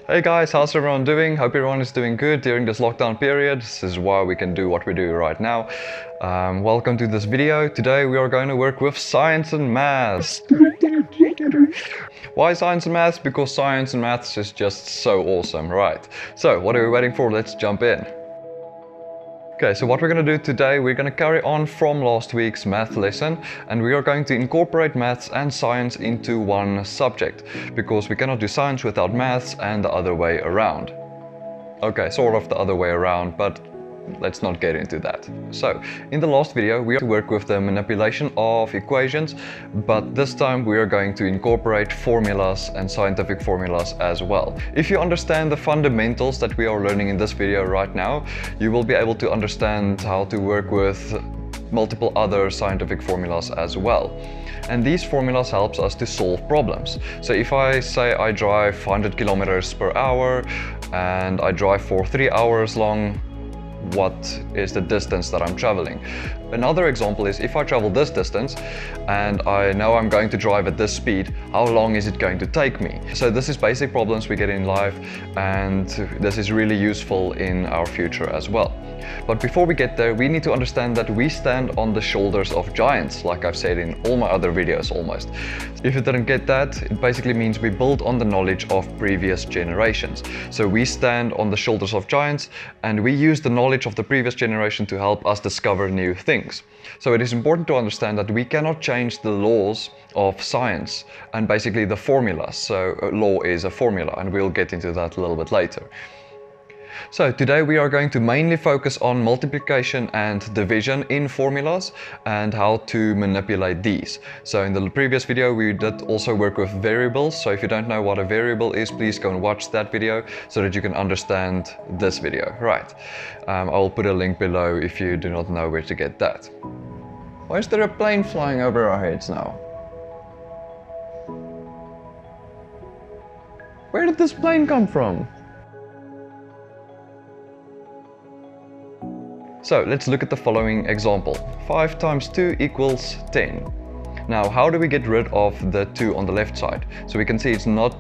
Hey guys, how's everyone doing? Hope everyone is doing good during this lockdown period. This is why we can do what we do right now. Welcome to this video. Today we are going to work with science and maths. Why science and maths? Because science and maths is just so awesome, right? So what are we waiting for? Let's jump in. Okay, so what we're going to do today, we're going to carry on from last week's math lesson, and we are going to incorporate maths and science into one subject, because we cannot do science without maths and the other way around. Okay, sort of the other way around, but let's not get into that. So, in the last video we worked with the manipulation of equations, but this time we are going to incorporate formulas and scientific formulas as well. If you understand the fundamentals that we are learning in this video right now, you will be able to understand how to work with multiple other scientific formulas as well. And these formulas helps us to solve problems. So if I say I drive 100 kilometers per hour and I drive for 3 hours long, what is the distance that I'm traveling? Another example is if I travel this distance and I know I'm going to drive at this speed, how long is it going to take me? So this is basic problems we get in life, and this is really useful in our future as well. But before we get there, we need to understand that we stand on the shoulders of giants, like I've said in all my other videos almost. If you didn't get that, it basically means we build on the knowledge of previous generations. So we stand on the shoulders of giants, and we use the knowledge of the previous generation to help us discover new things. So it is important to understand that we cannot change the laws of science and basically the formulas. So a law is a formula, and we'll get into that a little bit later. So today we are going to mainly focus on multiplication and division in formulas and how to manipulate these. So in the previous video we did also work with variables, so if you don't know what a variable is, please go and watch that video so that you can understand this video. Right, I'll put a link below if you do not know where to get that. Why is there a plane flying over our heads now? Where did this plane come from? So let's look at the following example. 5 times 2 equals 10. Now how do we get rid of the 2 on the left side? So we can see it's not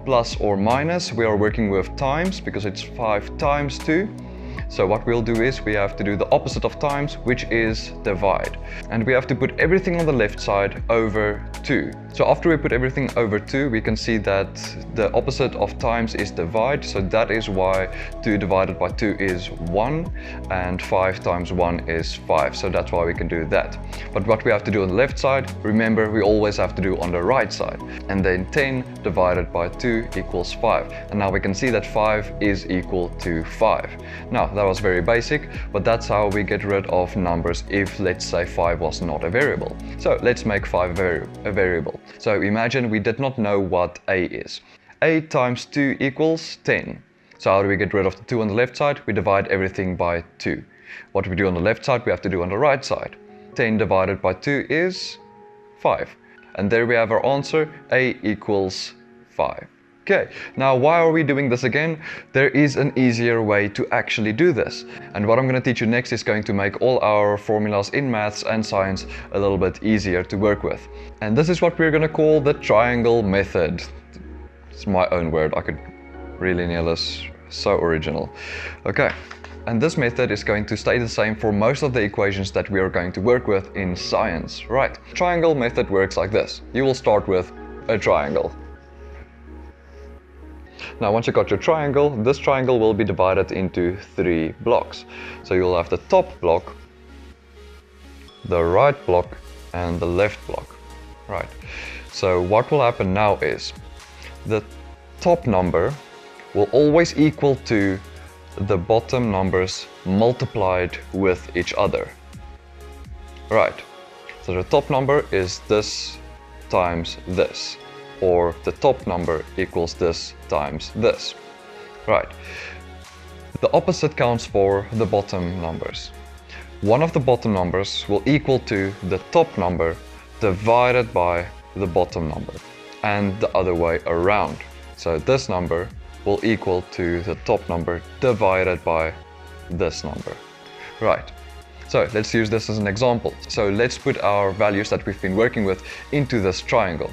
plus or minus, we are working with times because it's 5 times 2. So what we'll do is we have to do the opposite of times, which is divide. And we have to put everything on the left side over 2. So after we put everything over 2, we can see that the opposite of times is divide. So that is why 2 divided by 2 is 1 and 5 times 1 is 5. So that's why we can do that. But what we have to do on the left side, remember, we always have to do on the right side. And then 10 divided by 2 equals 5. And now we can see that 5 is equal to 5. Now that was very basic, but that's how we get rid of numbers if, let's say, 5 was not a variable. So let's make 5 a variable. So imagine we did not know what a is. A times 2 equals 10. So how do we get rid of the 2 on the left side? We divide everything by 2. What we do on the left side, we have to do on the right side. 10 divided by 2 is 5. And there we have our answer, a equals 5. Okay, now why are we doing this again? There is an easier way to actually do this. And what I'm going to teach you next is going to make all our formulas in maths and science a little bit easier to work with. And this is what we're going to call the triangle method. It's my own word, I could really nail this, so original. Okay, and this method is going to stay the same for most of the equations that we are going to work with in science. Right, triangle method works like this. You will start with a triangle. Now once you got your triangle, this triangle will be divided into 3 blocks. So you'll have the top block, the right block and the left block. Right. So what will happen now is the top number will always equal to the bottom numbers multiplied with each other. Right. So the top number is this times this. Or the top number equals this times this. Right. The opposite counts for the bottom numbers. One of the bottom numbers will equal to the top number divided by the bottom number, and the other way around. So this number will equal to the top number divided by this number. Right. So let's use this as an example. So let's put our values that we've been working with into this triangle.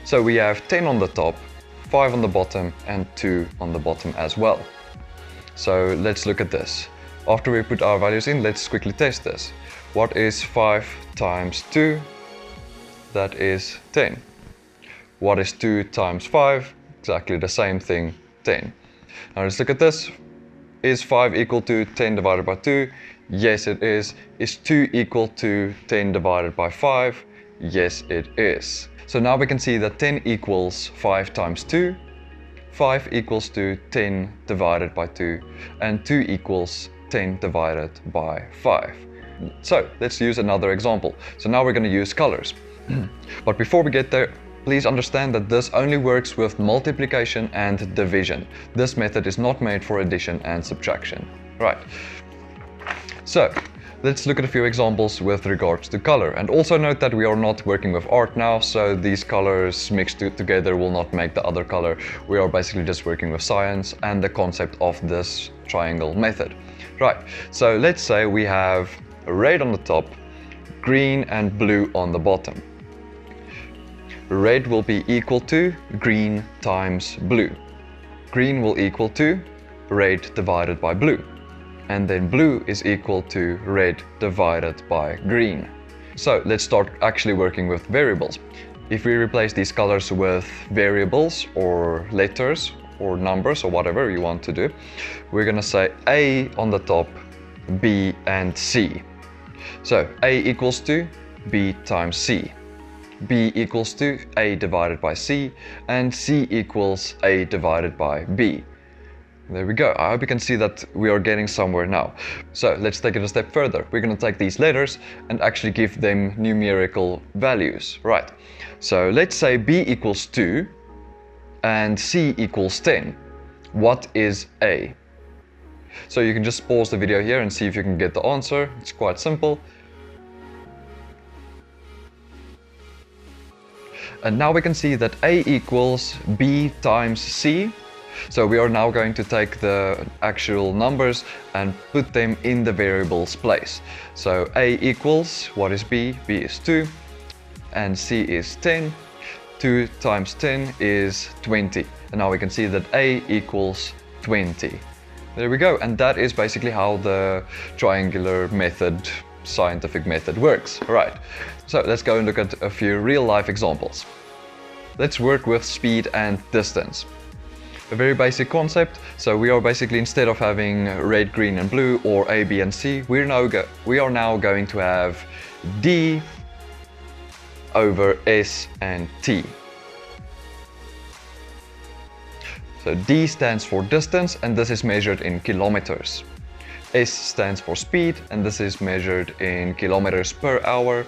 So we have 10 on the top, 5 on the bottom, and 2 on the bottom as well. So let's look at this. After we put our values in, let's quickly test this. What is 5 times 2? That is 10. What is 2 times 5? Exactly the same thing, 10. Now let's look at this. Is 5 equal to 10 divided by 2? Yes, it is. Is 2 equal to 10 divided by 5? Yes, it is. So now we can see that 10 equals 5 times 2, 5 equals to 10 divided by 2, and 2 equals 10 divided by 5. So let's use another example. So now we're going to use colors. But before we get there, please understand that this only works with multiplication and division. This method is not made for addition and subtraction. Right. So let's look at a few examples with regards to color. And also note that we are not working with art now, so these colors mixed together will not make the other color. We are basically just working with science and the concept of this triangle method. Right, so let's say we have red on the top, green and blue on the bottom. Red will be equal to green times blue. Green will equal to red divided by blue. And then blue is equal to red divided by green. So let's start actually working with variables. If we replace these colors with variables or letters or numbers or whatever you want to do, we're going to say A on the top, B and C. So A equals to B times C. B equals to A divided by C, and C equals A divided by B. There we go. I hope you can see that we are getting somewhere now. So let's take it a step further. We're going to take these letters and actually give them numerical values. Right. So let's say B equals 2 and C equals 10. What is A? So you can just pause the video here and see if you can get the answer. It's quite simple. And now we can see that A equals B times C. So we are now going to take the actual numbers and put them in the variable's place. So A equals, what is B? B is 2 and C is 10. 2 times 10 is 20. And now we can see that A equals 20. There we go. And that is basically how the triangular method, scientific method works. Right. So let's go and look at a few real life examples. Let's work with speed and distance. A very basic concept. So we are basically, instead of having red, green and blue or A, B and C, we are now going to have D over S and T. So D stands for distance and this is measured in kilometers. S stands for speed and this is measured in kilometers per hour.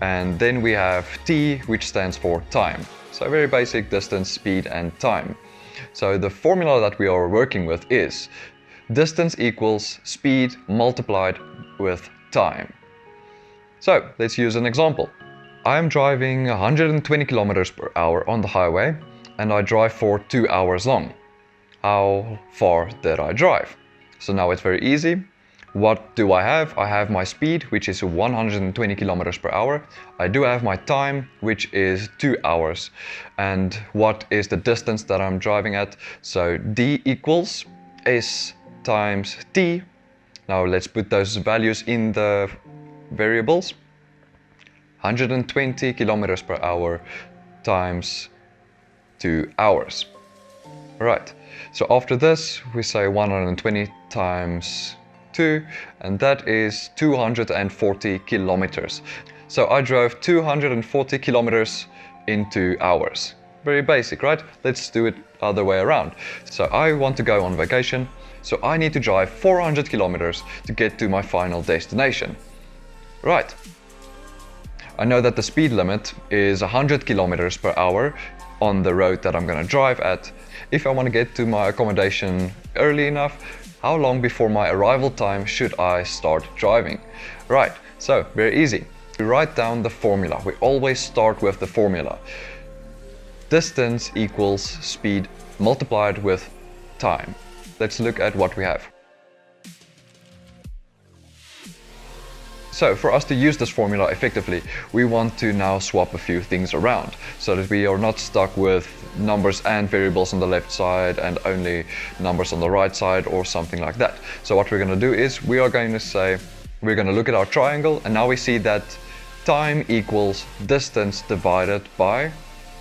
And then we have T, which stands for time. So very basic: distance, speed and time. So the formula that we are working with is distance equals speed multiplied with time. So let's use an example. I am driving 120 kilometers per hour on the highway and I drive for 2 hours long. How far did I drive? So now it's very easy. What do I have? I have my speed, which is 120 kilometers per hour. I do have my time, which is 2 hours. And what is the distance that I'm driving at? So D equals S times T. Now let's put those values in the variables. 120 kilometers per hour times 2 hours. Right. So after this, we say 120 times 2, and that is 240 kilometers. So I drove 240 kilometers in 2 hours. Very basic, right? Let's do it other way around. So I want to go on vacation, so I need to drive 400 kilometers to get to my final destination. Right. I know that the speed limit is 100 kilometers per hour on the road that I'm going to drive at. If I want to get to my accommodation early enough, how long before my arrival time should I start driving? Right, so very easy. We write down the formula. We always start with the formula. Distance equals speed multiplied with time. Let's look at what we have. So for us to use this formula effectively, we want to now swap a few things around so that we are not stuck with numbers and variables on the left side and only numbers on the right side or something like that. So what we're going to do is we are going to say, we're going to look at our triangle, and now we see that time equals distance divided by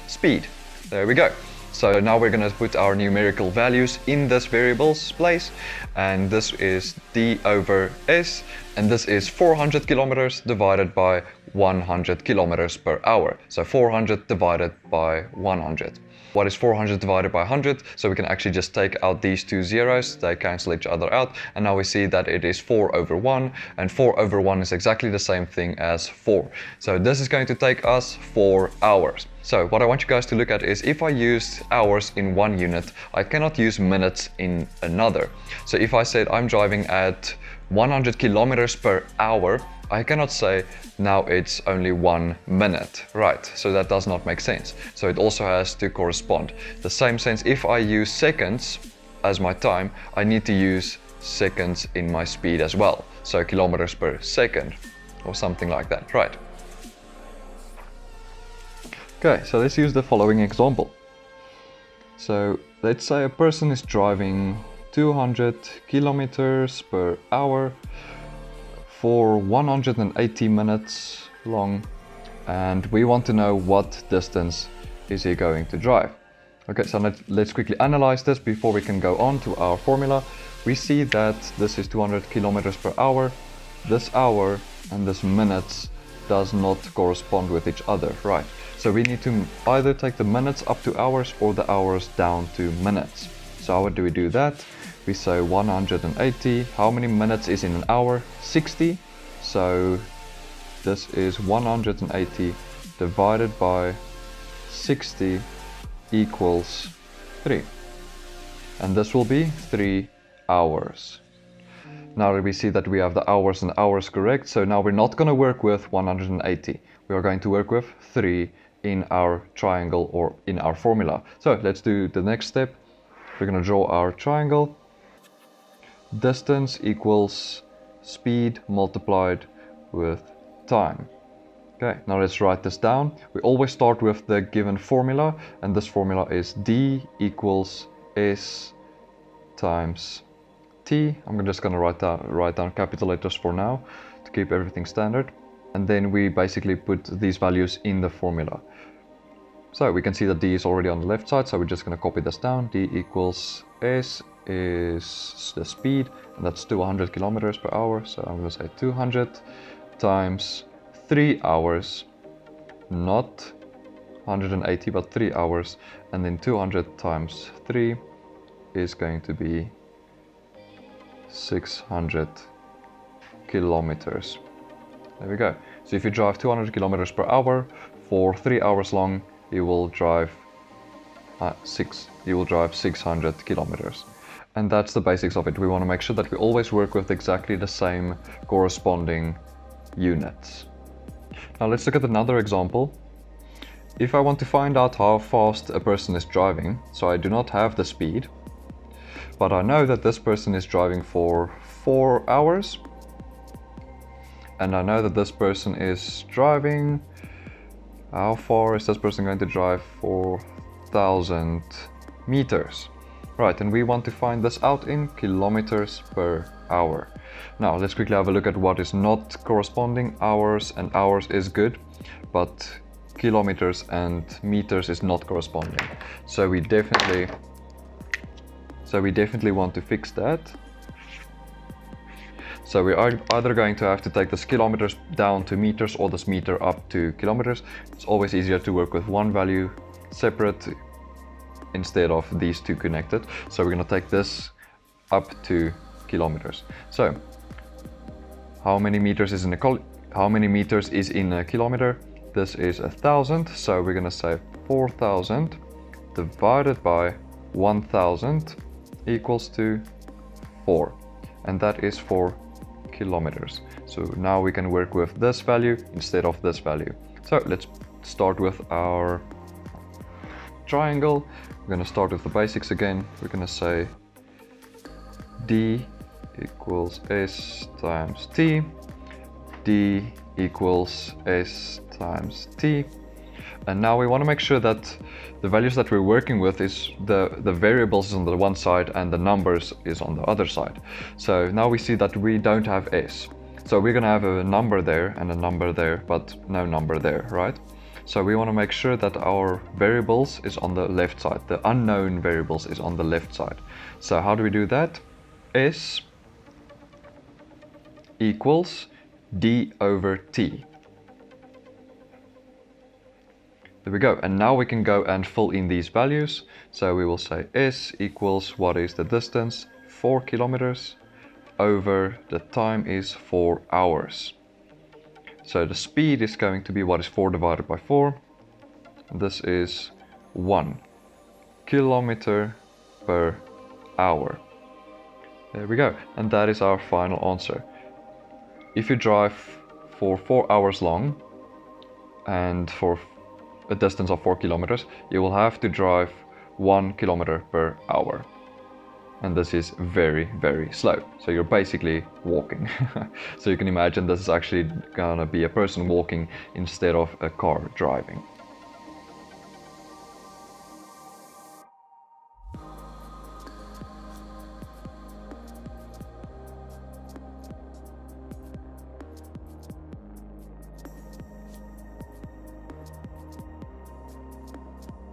speed. There we go. So now we're going to put our numerical values in this variable's place, and this is d over s, and this is 400 kilometers divided by 100 kilometers per hour. So 400 divided by 100. What is 400 divided by 100? So we can actually just take out these two zeros, they cancel each other out, and now we see that it is 4 over 1, and 4 over 1 is exactly the same thing as 4. So this is going to take us 4 hours. So what I want you guys to look at is, if I use hours in one unit, I cannot use minutes in another. So if I said I'm driving at 100 kilometers per hour, I cannot say now it's only 1 minute, right? So that does not make sense. So it also has to correspond. The same sense, if I use seconds as my time, I need to use seconds in my speed as well. So kilometers per second or something like that, right? Okay, so let's use the following example. So let's say a person is driving 200 kilometers per hour for 180 minutes long, and we want to know what distance is he going to drive. Okay, so let's quickly analyze this before we can go on to our formula. We see that this is 200 kilometers per hour. This hour and this minutes does not correspond with each other, right? So we need to either take the minutes up to hours or the hours down to minutes. So how do we do that? We say 180, how many minutes is in an hour? 60. So this is 180 divided by 60 equals 3. And this will be 3 hours. Now we see that we have the hours and hours correct, so now we're not going to work with 180. We are going to work with 3 in our triangle or in our formula. So let's do the next step. We're going to draw our triangle. Distance equals speed multiplied with time. Okay, now let's write this down. We always start with the given formula, and this formula is d equals s times t. I'm just going to write down capital letters for now to keep everything standard. And then we basically put these values in the formula. So we can see that d is already on the left side, so we're just going to copy this down. D equals s is the speed, and that's 200 kilometers per hour. So I'm going to say 200 times 3 hours, not 180, but 3 hours. And then 200 times 3 is going to be 600 kilometers. There we go. So if you drive 200 kilometers per hour for 3 hours long, you will drive 600 kilometers. And that's the basics of it. We want to make sure that we always work with exactly the same corresponding units. Now let's look at another example. If I want to find out how fast a person is driving, so I do not have the speed, but I know that this person is driving for 4 hours, and I know that this person is driving, how far is this person going to drive? 4,000 meters. Right, and we want to find this out in kilometers per hour. Now let's quickly have a look at what is not corresponding. Hours and hours is good, but kilometers and meters is not corresponding. So we definitely want to fix that. So we are either going to have to take this kilometers down to meters or this meter up to kilometers. It's always easier to work with one value separate instead of these two connected. So we're going to take this up to kilometers. So how many meters is in a kilometer? This is 1,000. So we're going to say 4,000 divided by 1,000 equals to 4, and that is 4 kilometers. So now we can work with this value instead of this value. So let's start with our triangle. We're going to start with the basics again. We're going to say d equals s times t. d equals s times t. And now we want to make sure that the values that we're working with is the variables is on the one side and the numbers is on the other side. So now we see that we don't have s. So we're going to have a number there and a number there, but no number there, right? So we want to make sure that our variables is on the left side. The unknown variables is on the left side. So how do we do that? S equals d over t. There we go. And now we can go and fill in these values. So we will say S equals, what is the distance? 4 kilometers over the time is 4 hours. So the speed is going to be, what is 4 divided by 4? This is 1 kilometer per hour. There we go. And that is our final answer. If you drive for 4 hours long and for a distance of 4 kilometers, you will have to drive 1 kilometer per hour. And this is very, very slow. So you're basically walking. So you can imagine this is actually gonna be a person walking instead of a car driving.